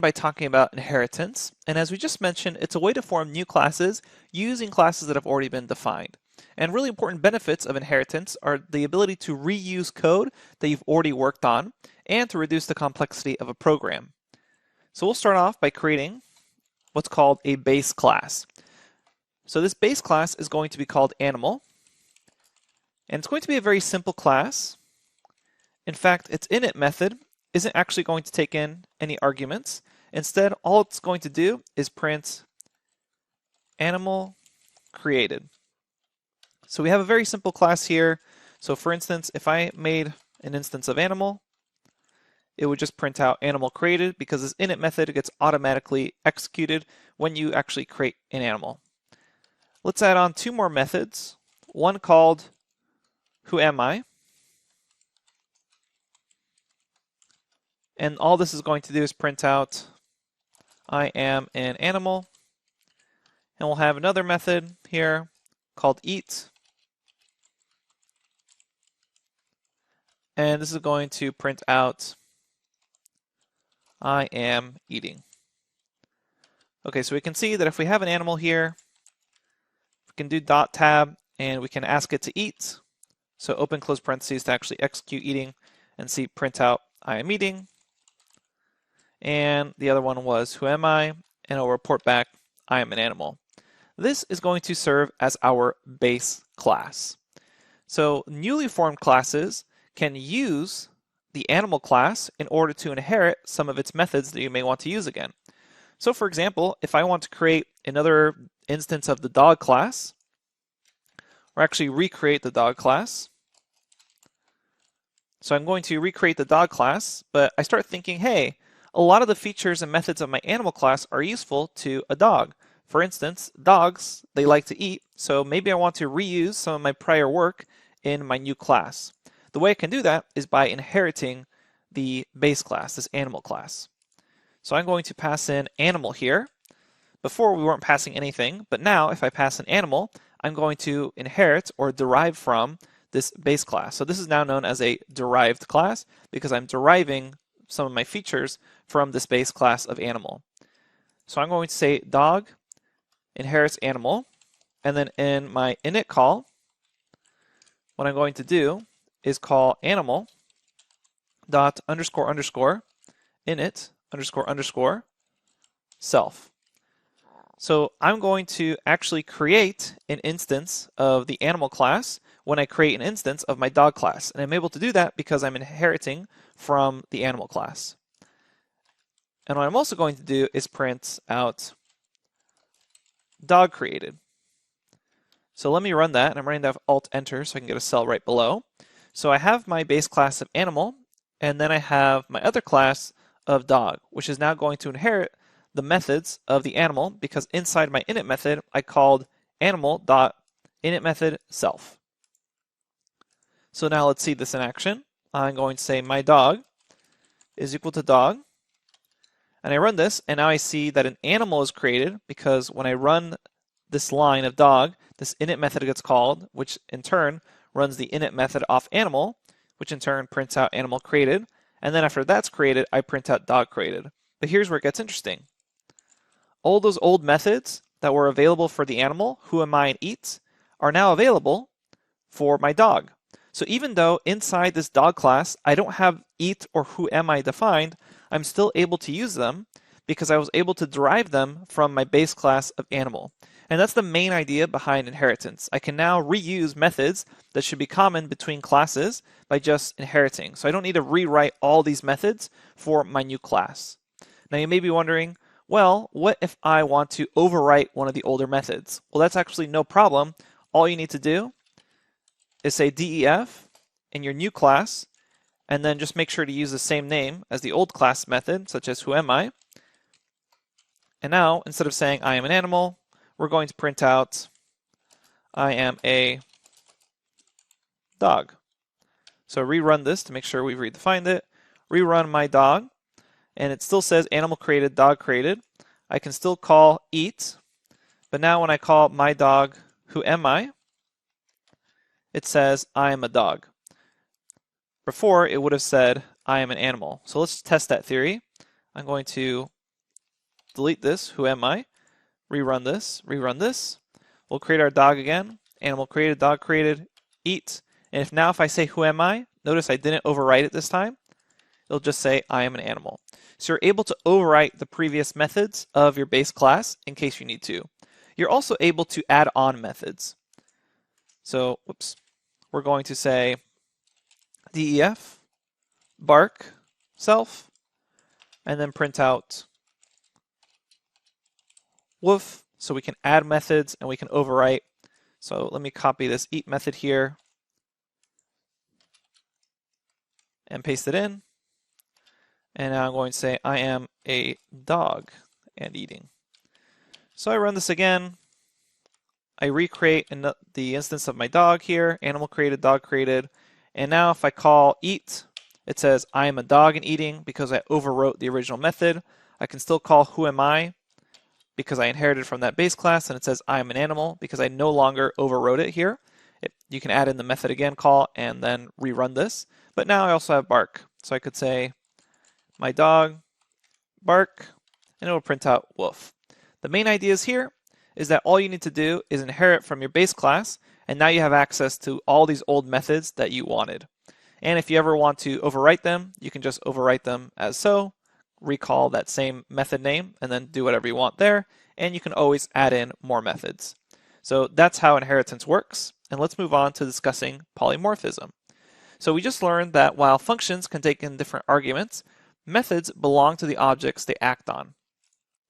By talking about inheritance, and as we just mentioned, it's a way to form new classes using classes that have already been defined. And really important benefits of inheritance are the ability to reuse code that you've already worked on and to reduce the complexity of a program. So we'll start off by creating what's called a base class. So this base class is going to be called animal, and it's going to be a very simple class. In fact, its init method isn't actually going to take in any arguments. Instead, all it's going to do is print animal created. So we have a very simple class here. So for instance, if I made an instance of animal, it would just print out animal created because this init method gets automatically executed when you actually create an animal. Let's add on two more methods, one called who am I? And all this is going to do is print out I am an animal. And we'll have another method here called eat. And this is going to print out I am eating. Okay, so we can see that if we have an animal here, we can do dot tab and we can ask it to eat. So open close parentheses to actually execute eating and see print out I am eating. And the other one was who am I? And it'll report back I am an animal. This is going to serve as our base class. So newly formed classes can use the animal class in order to inherit some of its methods that you may want to use again. So for example, if I want to create another instance of the dog class, or actually recreate the dog class. So I'm going to recreate the dog class, but I start thinking, hey, a lot of the features and methods of my animal class are useful to a dog. For instance, dogs, they like to eat, so maybe I want to reuse some of my prior work in my new class. The way I can do that is by inheriting the base class, this animal class. So I'm going to pass in animal here. Before we weren't passing anything, but now if I pass an animal, I'm going to inherit or derive from this base class. So this is now known as a derived class because I'm deriving some of my features from this base class of animal. So I'm going to say dog inherits animal, and then in my init call, what I'm going to do is call animal dot underscore underscore init underscore underscore self. So I'm going to actually create an instance of the animal class when I create an instance of my dog class. And I'm able to do that because I'm inheriting from the animal class. And what I'm also going to do is print out dog created. So let me run that, and I'm running that with Alt-Enter so I can get a cell right below. So I have my base class of animal, and then I have my other class of dog, which is now going to inherit the methods of the animal because inside my init method, I called animal.initMethod self. So now let's see this in action. I'm going to say my dog is equal to dog. And I run this, and now I see that an animal is created because when I run this line of dog, this init method gets called, which in turn runs the init method off animal, which in turn prints out animal created. And then after that's created, I print out dog created. But here's where it gets interesting. All those old methods that were available for the animal, who am I and eat, are now available for my dog. So even though inside this dog class, I don't have eat or who am I defined, I'm still able to use them because I was able to derive them from my base class of animal. And that's the main idea behind inheritance. I can now reuse methods that should be common between classes by just inheriting. So I don't need to rewrite all these methods for my new class. Now you may be wondering, well, what if I want to overwrite one of the older methods? Well, that's actually no problem. All you need to do is say def in your new class, and then just make sure to use the same name as the old class method, such as who am I. And now, instead of saying I am an animal, we're going to print out I am a dog. So rerun this to make sure we've redefined it. Rerun my dog, and it still says animal created, dog created. I can still call eat, but now when I call my dog, who am I, it says I am a dog. Before, it would have said I am an animal. So let's test that theory. I'm going to delete this, who am I? Rerun this, rerun this. We'll create our dog again, animal created, dog created, eat. And if I say who am I, notice I didn't overwrite it this time. It'll just say I am an animal. So you're able to overwrite the previous methods of your base class in case you need to. You're also able to add on methods. So, we're going to say def bark self, and then print out woof, so we can add methods and we can overwrite. So let me copy this eat method here and paste it in. And now I'm going to say I am a dog and eating. So I run this again. I recreate the instance of my dog here, animal created, dog created. And now if I call eat, it says I am a dog and eating because I overwrote the original method. I can still call who am I because I inherited from that base class, and it says I am an animal because I no longer overwrote it here. You can add in the method again call and then rerun this. But now I also have bark. So I could say my dog bark, and it will print out woof. The main ideas here is that all you need to do is inherit from your base class, and now you have access to all these old methods that you wanted. And if you ever want to overwrite them, you can just overwrite them as so, recall that same method name, and then do whatever you want there, and you can always add in more methods. So that's how inheritance works, and let's move on to discussing polymorphism. So we just learned that while functions can take in different arguments, methods belong to the objects they act on.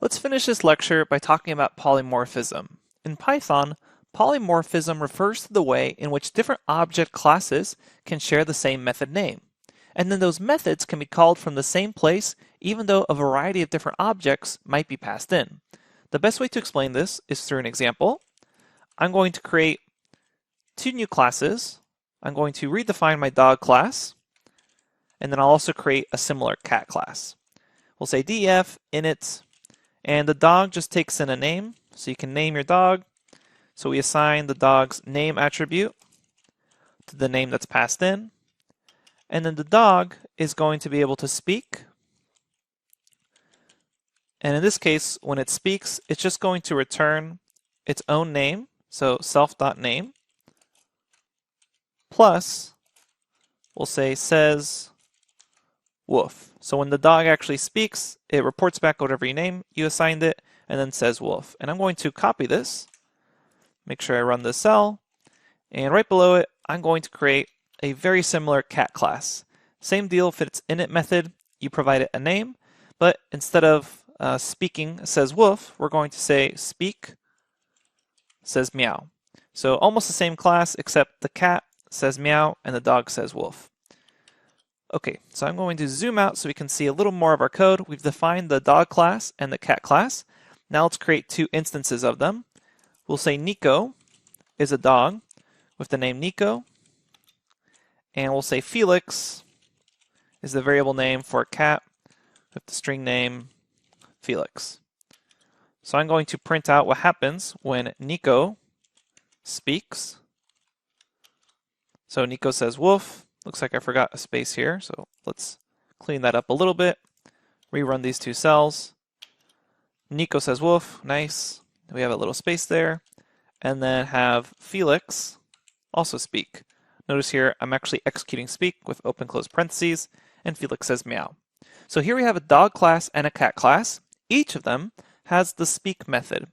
Let's finish this lecture by talking about polymorphism. In Python, polymorphism refers to the way in which different object classes can share the same method name. And then those methods can be called from the same place even though a variety of different objects might be passed in. The best way to explain this is through an example. I'm going to create two new classes. I'm going to redefine my dog class, and then I'll also create a similar cat class. We'll say def init, and the dog just takes in a name, so you can name your dog. So we assign the dog's name attribute to the name that's passed in. And then the dog is going to be able to speak. And in this case, when it speaks, it's just going to return its own name, so self.name, plus we'll say says woof. So when the dog actually speaks, it reports back whatever name you assigned it, and then says woof. And I'm going to copy this, make sure I run this cell, and right below it, I'm going to create a very similar cat class. Same deal if it's init method, you provide it a name, but instead of speaking says woof, we're going to say speak says meow. So almost the same class, except the cat says meow and the dog says woof. Okay, so I'm going to zoom out so we can see a little more of our code. We've defined the dog class and the cat class. Now let's create two instances of them. We'll say Nico is a dog with the name Nico, and we'll say Felix is the variable name for a cat with the string name Felix. So I'm going to print out what happens when Nico speaks. So Nico says woof. Looks like I forgot a space here, so let's clean that up a little bit. Rerun these two cells. Nico says woof, nice. We have a little space there. And then have Felix also speak. Notice here I'm actually executing speak with open close parentheses, and Felix says meow. So here we have a dog class and a cat class. Each of them has the speak method.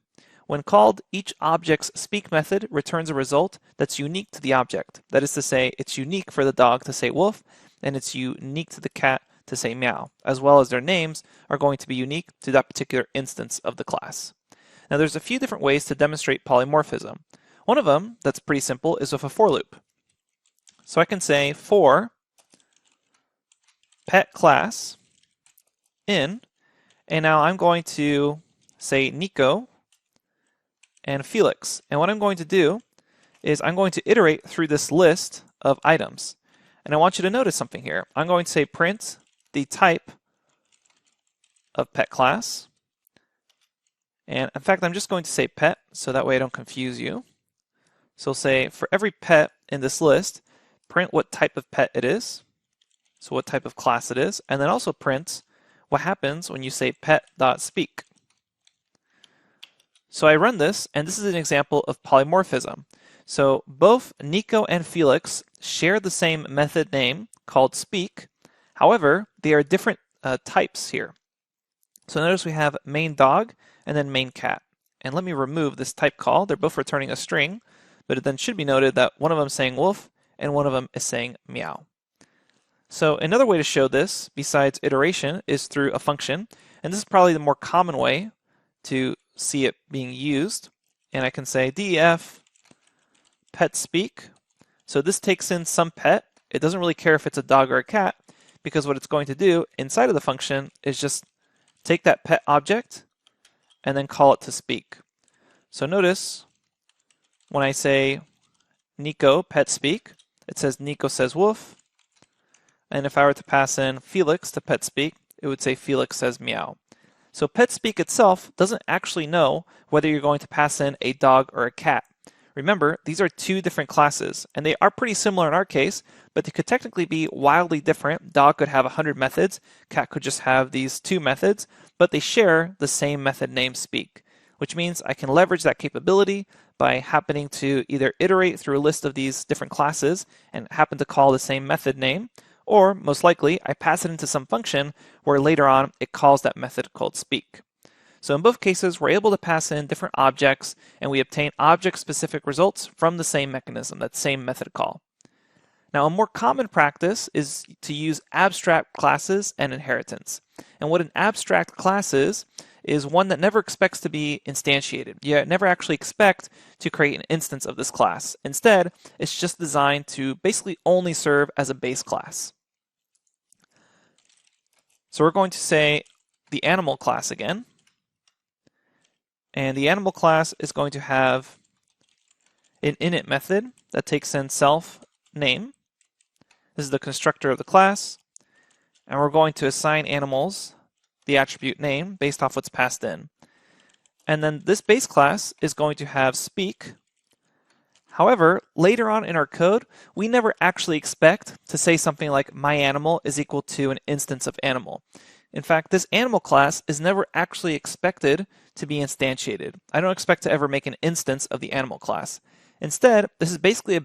When called, each object's speak method returns a result that's unique to the object. That is to say, it's unique for the dog to say woof, and it's unique to the cat to say meow, as well as their names are going to be unique to that particular instance of the class. Now there's a few different ways to demonstrate polymorphism. One of them that's pretty simple is with a for loop. So I can say for pet class in, and now I'm going to say Nico and Felix. And what I'm going to do is I'm going to iterate through this list of items. And I want you to notice something here. I'm going to say print the type of pet class. And in fact, I'm just going to say pet, so that way I don't confuse you. So say for every pet in this list, print what type of pet it is. So what type of class it is. And then also print what happens when you say pet.speak. So I run this, and this is an example of polymorphism. So both Nico and Felix share the same method name called speak. However, they are different types here. So notice we have main dog and then main cat. And let me remove this type call. They're both returning a string, but it then should be noted that one of them is saying wolf and one of them is saying meow. So another way to show this, besides iteration, is through a function. And this is probably the more common way to see it being used. And I can say def pet speak. So this takes in some pet. It doesn't really care if it's a dog or a cat, because what it's going to do inside of the function is just take that pet object and then call it to speak. So notice when I say Nico pet speak, it says Nico says woof. And if I were to pass in Felix to pet speak, it would say Felix says meow. So pet speak itself doesn't actually know whether you're going to pass in a dog or a cat. Remember, these are two different classes, and they are pretty similar in our case, but they could technically be wildly different. Dog could have 100 methods, cat could just have these 2 methods, but they share the same method name speak, which means I can leverage that capability by happening to either iterate through a list of these different classes and happen to call the same method name, or most likely I pass it into some function where later on it calls that method called speak. So in both cases, we're able to pass in different objects and we obtain object-specific results from the same mechanism, that same method call. Now, a more common practice is to use abstract classes and inheritance. And what an abstract class is one that never expects to be instantiated. You never actually expect to create an instance of this class. Instead, it's just designed to basically only serve as a base class. So we're going to say the animal class again. And the animal class is going to have an init method that takes in self name. This is the constructor of the class. And we're going to assign animals the attribute name based off what's passed in. And then this base class is going to have speak. However, later on in our code, we never actually expect to say something like my animal is equal to an instance of animal. In fact, this animal class is never actually expected to be instantiated. I don't expect to ever make an instance of the animal class. Instead, this is basically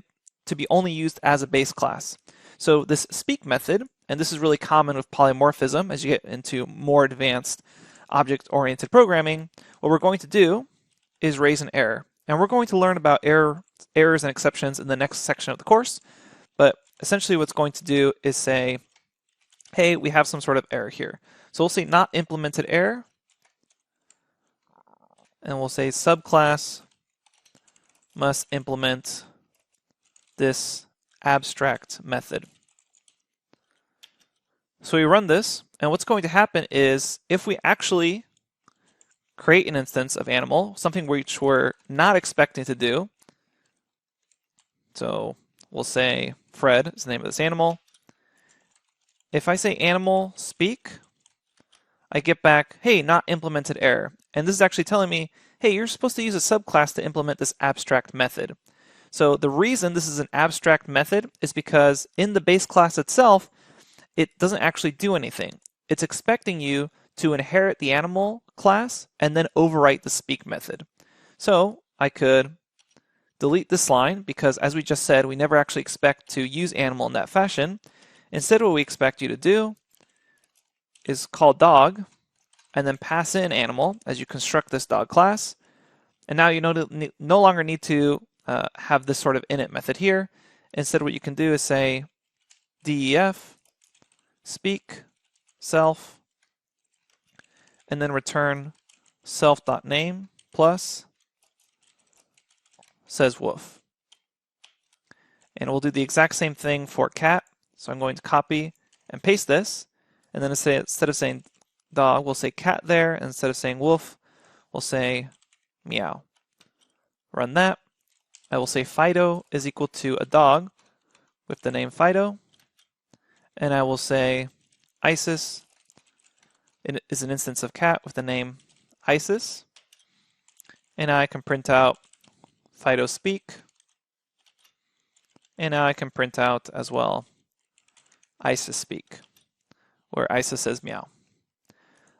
to be only used as a base class. So this speak method, and this is really common with polymorphism as you get into more advanced object-oriented programming, what we're going to do is raise an error. And we're going to learn about errors and exceptions in the next section of the course. But essentially what's going to do is say, hey, we have some sort of error here. So we'll say not implemented error. And we'll say subclass must implement this abstract method. So we run this, and what's going to happen is if we actually create an instance of animal, something which we're not expecting to do, so we'll say Fred is the name of this animal. If I say animal speak, I get back, hey, not implemented error. And this is actually telling me, hey, you're supposed to use a subclass to implement this abstract method. So the reason this is an abstract method is because in the base class itself, it doesn't actually do anything. It's expecting you to inherit the animal class and then overwrite the speak method. So I could delete this line because, as we just said, we never actually expect to use animal in that fashion. Instead, what we expect you to do is call dog and then pass in animal as you construct this dog class. And now you no longer need to have this sort of init method here. Instead, what you can do is say def speak self and then return self.name plus says woof. And we'll do the exact same thing for cat. So I'm going to copy and paste this. And then instead of saying dog, we'll say cat there. And instead of saying wolf, we'll say meow. Run that. I will say Fido is equal to a dog with the name Fido. And I will say Isis is an instance of cat with the name Isis. And now I can print out Fido speak. And now I can print out as well Isis speak, where Isis says meow.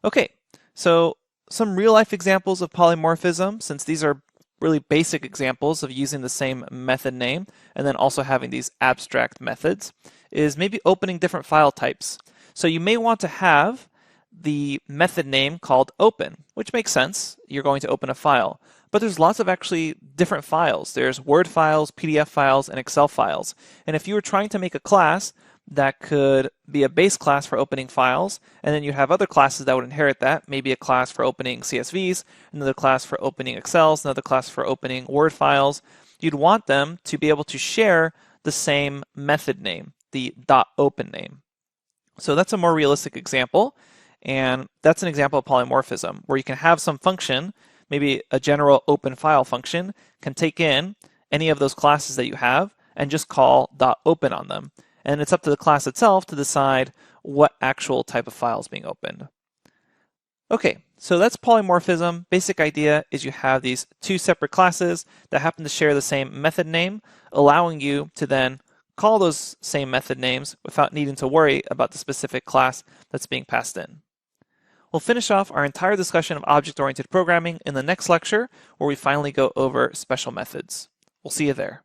Okay, so some real-life examples of polymorphism, since these are really basic examples of using the same method name and then also having these abstract methods, is maybe opening different file types. So you may want to have the method name called open, which makes sense. You're going to open a file. But there's lots of actually different files. There's Word files, PDF files, and Excel files. And if you were trying to make a class that could be a base class for opening files, and then you have other classes that would inherit that, maybe a class for opening CSVs, another class for opening Excels, another class for opening Word files, you'd want them to be able to share the same method name, the .open name. So that's a more realistic example, and that's an example of polymorphism, where you can have some function, maybe a general open file function, can take in any of those classes that you have and just call .open on them. And it's up to the class itself to decide what actual type of file is being opened. Okay, so that's polymorphism. Basic idea is you have these two separate classes that happen to share the same method name, allowing you to then call those same method names without needing to worry about the specific class that's being passed in. We'll finish off our entire discussion of object-oriented programming in the next lecture, where we finally go over special methods. We'll see you there.